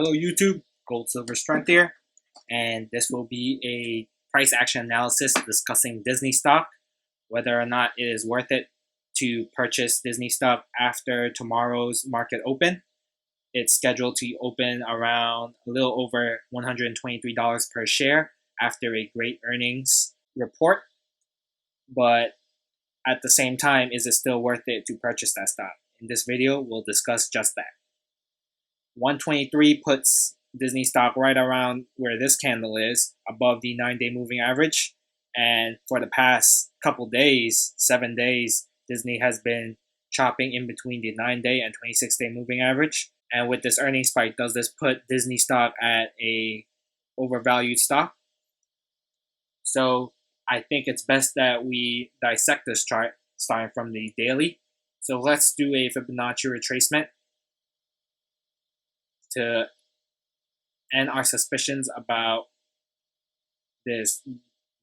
Hello YouTube, Gold Silver Strength here, and this will be a price action analysis discussing Disney stock, whether or not it is worth it to purchase Disney stock after tomorrow's market open. It's scheduled to open around a little over $123 per share after a great earnings report, but at the same time, is it still worth it to purchase that stock? In this video, we'll discuss just that. 123 puts Disney stock right around where this candle is, above the 9-day moving average. And for the past couple days, 7 days, Disney has been chopping in between the 9-day and 26-day moving average. And with this earnings spike, does this put Disney stock at a overvalued stock? So I think it's best that we dissect this chart starting from the daily. So let's do a Fibonacci retracement to end our suspicions about this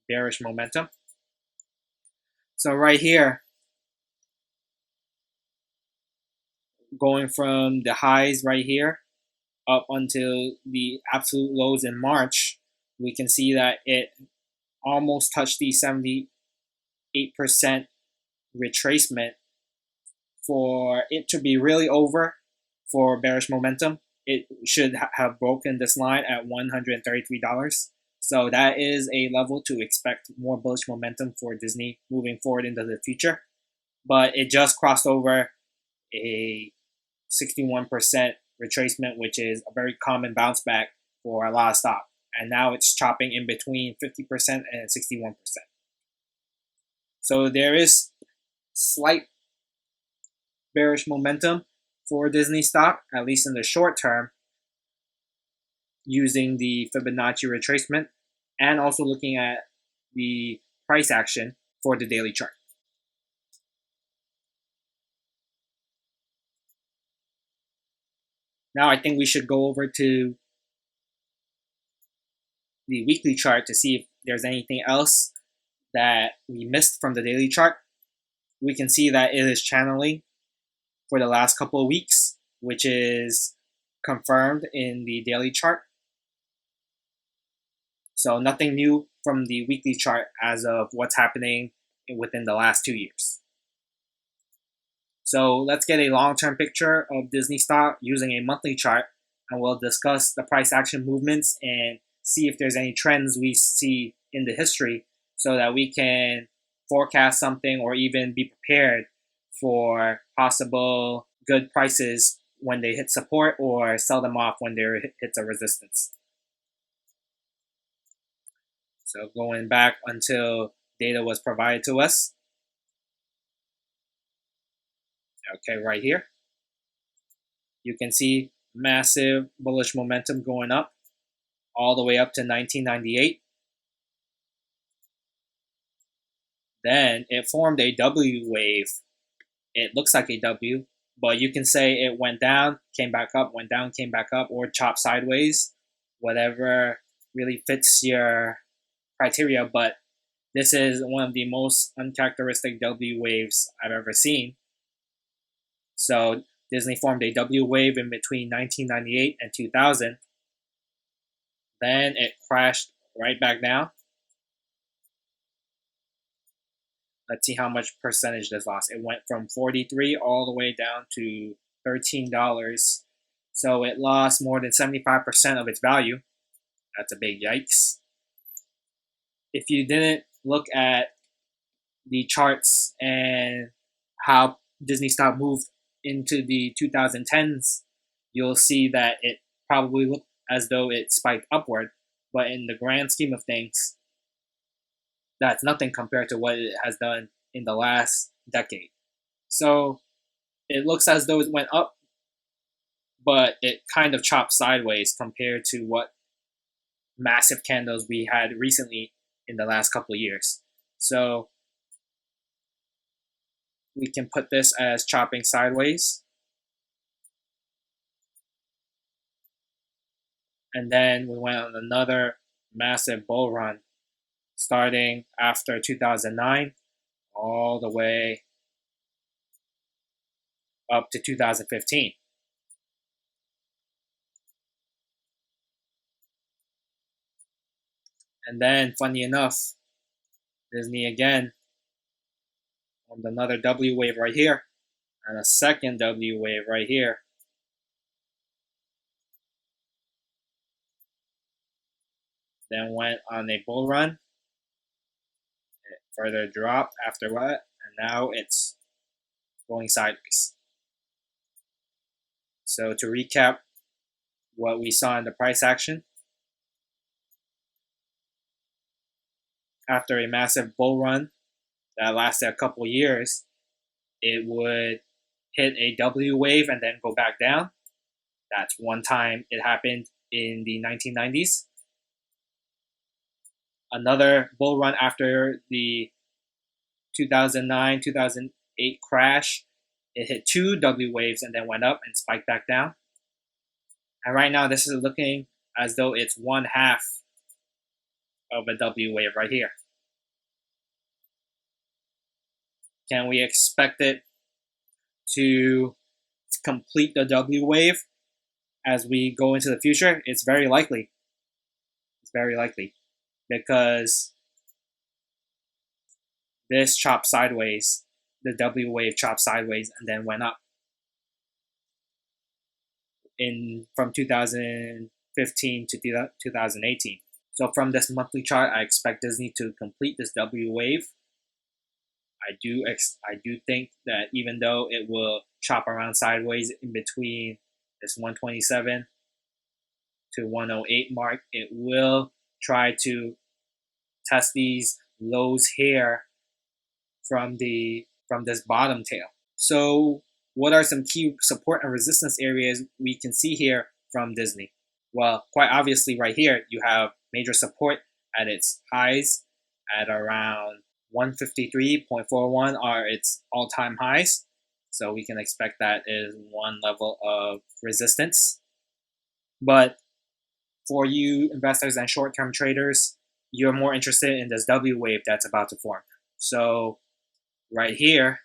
bearish momentum. So right here, going from the highs right here up until the absolute lows in March, we can see that it almost touched the 78% retracement. For it to be really over for bearish momentum, it should have broken this line at $133. So that is a level to expect more bullish momentum for Disney moving forward into the future. But it just crossed over a 61% retracement, which is a very common bounce back for a lot of stock. And now it's chopping in between 50% and 61%. So there is slight bearish momentum for Disney stock, at least in the short term, using the Fibonacci retracement and also looking at the price action for the daily chart. Now I think we should go over to the weekly chart to see if there's anything else that we missed from the daily chart. We can see that it is channeling for the last couple of weeks, which is confirmed in the daily chart. So nothing new from the weekly chart as of what's happening within the last 2 years. So let's get a long-term picture of Disney stock using a monthly chart, and we'll discuss the price action movements and see if there's any trends we see in the history so that we can forecast something or even be prepared for possible good prices when they hit support or sell them off when there hits a resistance. So going back until data was provided to us. Okay, right here. You can see massive bullish momentum going up all the way up to 1998. Then it formed a W wave. It looks like a W, but you can say it went down, came back up, went down, came back up, or chopped sideways, whatever really fits your criteria. But this is one of the most uncharacteristic W waves I've ever seen. So Disney formed a W wave in between 1998 and 2000. Then it crashed right back down. Let's see how much percentage this lost. It went from 43 all the way down to $13. So it lost more than 75% of its value. That's a big yikes. If you didn't look at the charts and how Disney stock moved into the 2010s, you'll see that it probably looked as though it spiked upward. But in the grand scheme of things, that's nothing compared to what it has done in the last decade. So it looks as though it went up, but it kind of chopped sideways compared to what massive candles we had recently in the last couple of years. So we can put this as chopping sideways. And then we went on another massive bull run starting after 2009 all the way up to 2015. And then, funny enough, Disney again formed another W wave right here, and a second W wave right here. Then went on a bull run. It further dropped after that, and now it's going sideways. So to recap what we saw in the price action, after a massive bull run that lasted a couple years, it would hit a W wave and then go back down. That's one time it happened in the 1990s. Another bull run after the 2009-2008 crash, it hit two W waves and then went up and spiked back down. And right now, this is looking as though it's one half of a W wave right here. Can we expect it to complete the W wave as we go into the future? It's very likely. It's very likely because this chopped sideways, the W wave chopped sideways and then went up from 2015 to 2018. So from this monthly chart, I expect Disney to complete this W wave. I do think that even though it will chop around sideways in between this 127 to 108 mark, it will try to test these lows here from this bottom tail. So what are some key support and resistance areas we can see here from Disney? Well, quite obviously right here, you have major support at its highs at around 153.41 are its all-time highs. So we can expect that is one level of resistance. But for you investors and short-term traders, you're more interested in this W wave that's about to form. So right here,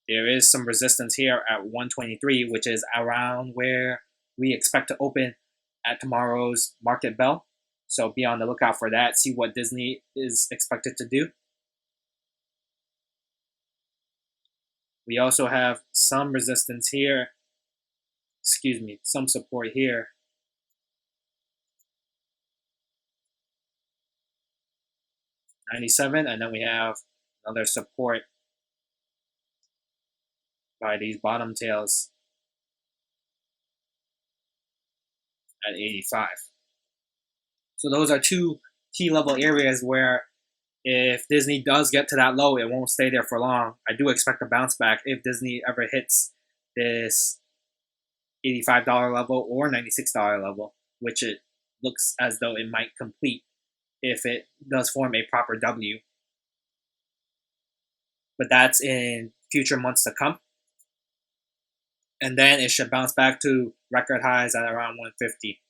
there is some resistance here at 123, which is around where we expect to open at tomorrow's market bell. So be on the lookout for that. See what Disney is expected to do. We also have some resistance here. Some support here. $97, and then we have another support by these bottom tails at 85. So those are two key level areas where if Disney does get to that low, it won't stay there for long. I do expect a bounce back if Disney ever hits this $85 level or $96 level, which it looks as though it might complete if it does form a proper W. But that's in future months to come. And then it should bounce back to record highs at around 150.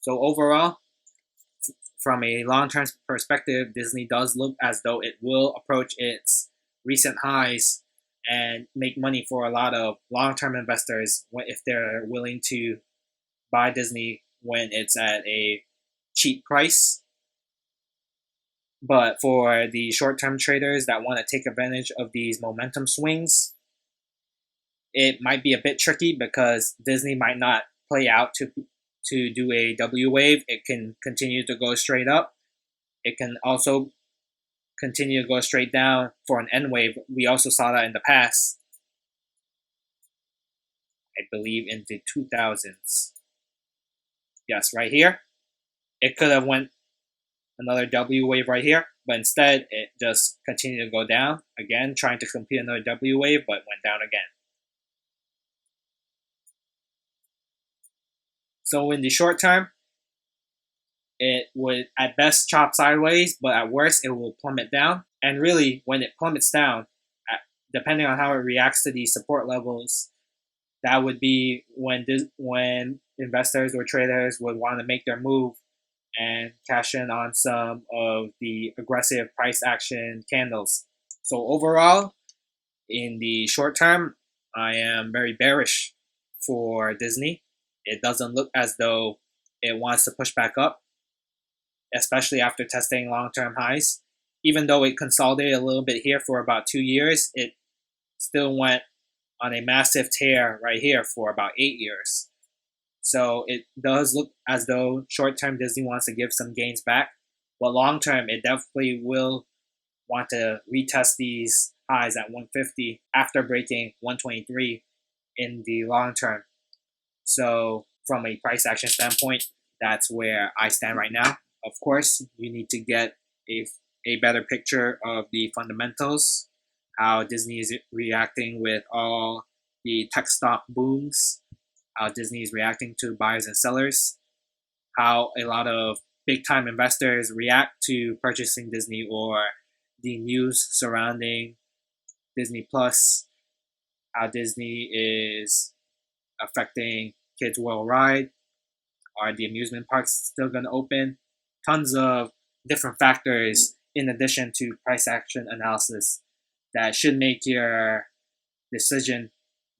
So overall, from a long-term perspective, Disney does look as though it will approach its recent highs and make money for a lot of long-term investors if they're willing to buy Disney when it's at a cheap price. But for the short-term traders that want to take advantage of these momentum swings, it might be a bit tricky because Disney might not play out to do a W wave. It can continue to go straight up. It can also continue to go straight down for an N wave. We also saw that in the past. I believe in the 2000s. Yes, right here. It could have went another W wave right here, but instead it just continued to go down again, trying to complete another W wave, but went down again. So in the short term, it would at best chop sideways, but at worst it will plummet down. And really, when it plummets down, depending on how it reacts to these support levels, that would be when investors or traders would want to make their move and cash in on some of the aggressive price action candles. So overall, in the short term, I am very bearish for Disney. It doesn't look as though it wants to push back up, especially after testing long-term highs. Even though it consolidated a little bit here for about 2 years, it still went on a massive tear right here for about 8 years. So it does look as though short-term Disney wants to give some gains back, but long-term it definitely will want to retest these highs at 150 after breaking 123 in the long term. So from a price action standpoint, that's where I stand right now. Of course, you need to get a better picture of the fundamentals, how Disney is reacting with all the tech stock booms, how Disney is reacting to buyers and sellers, how a lot of big time investors react to purchasing Disney, or the news surrounding Disney Plus, how Disney is affecting kids worldwide. Are the amusement parks still going to open? Tons of different factors in addition to price action analysis that should make your decision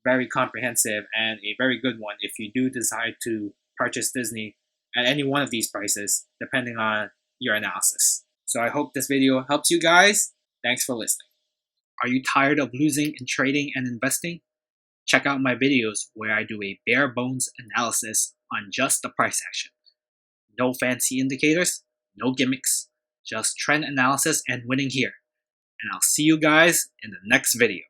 very comprehensive and a very good one if you do decide to purchase Disney at any one of these prices, depending on your analysis. So I hope this video helps you guys. Thanks for listening. Are you tired of losing in trading and investing? Check out my videos where I do a bare bones analysis on just the price action. No fancy indicators, no gimmicks, just trend analysis and winning here. And I'll see you guys in the next video.